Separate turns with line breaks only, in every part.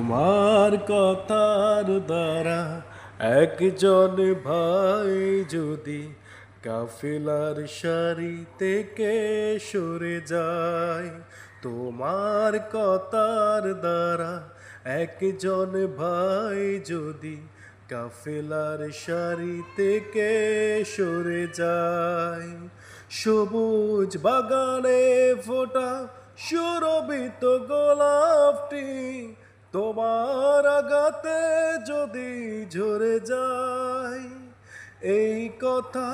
তোমার কথার দ্বারা একজন ভাই যদি কাফেলার সারি থেকে সরে যায়, তোমার কথার দ্বারা একজন ভাই যদি কাফেলার সারি থেকে সরে যায়, সবুজ বাগানে ফোটা সুরভিত গোলাপটি তোমার আঘাতে যদি ঝরে যায়, এই কথা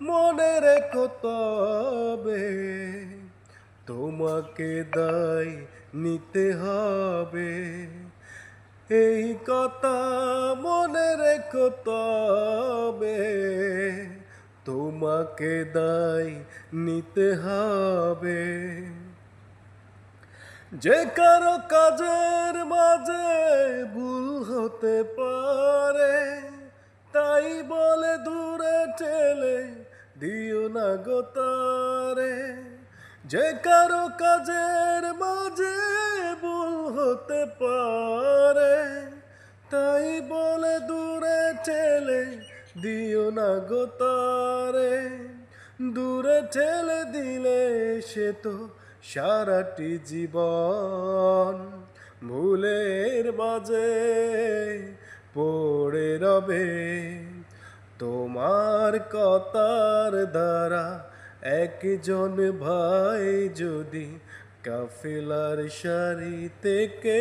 মনে রেখো তবে তোমাকে দায় নিতে হবে। এই কথা মনে রেখো তবে তোমাকে দায় নিতে হবে। যে কারো কাজের মাঝে ভুল হতে পারে, তাই বলে দূরে ঠেলে দিও না গো তারে। যে কারো কাজের মাঝে ভুল হতে পারে, তাই বলে দূরে ঠেলে দিও না গো তারে। দূরে ঠেলে দিলে সে তো সারাটি জীবন ভুলের মাঝে পড়ে রবে। তোমার কথার দ্বারা একজন ভাই যদি কাফেলার সারি থেকে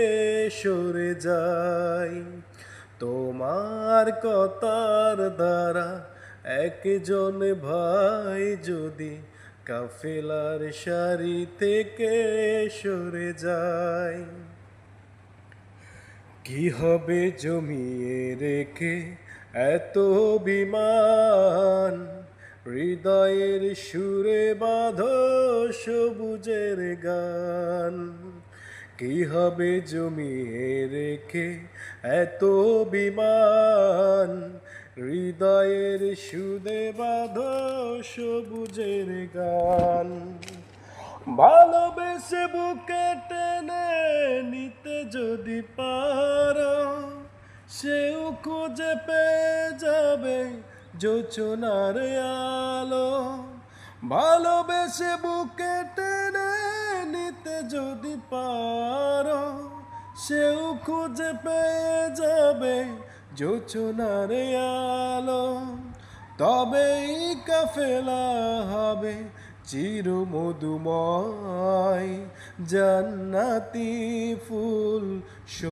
সরে যায়, তোমার কথার দ্বারা একজন ভাই যদি কাফেলার সারি থেকে সরে যায়, কি হবে জমিয়ে রেখে এত বিমান? হৃদয়ের সুরে বাঁধো সবুজের গান। কি হবে জমিয়ে রেখে এত বিমান? হৃদয়ের সুরে বাঁধো সবুজের গান। ভালোবেসে বুকে টেনে নিতে যদি পারো, সেও খুঁজে পেয়ে যাবে যোচনার আলো। ভালোবেসে বুকে টেনে নিতে যদি পারো, সেও খুঁজে পেয়ে যাবে যোচনার আলো। তবেই কাফেলা হবে চির মধুময়, জান্নাতি ফুল।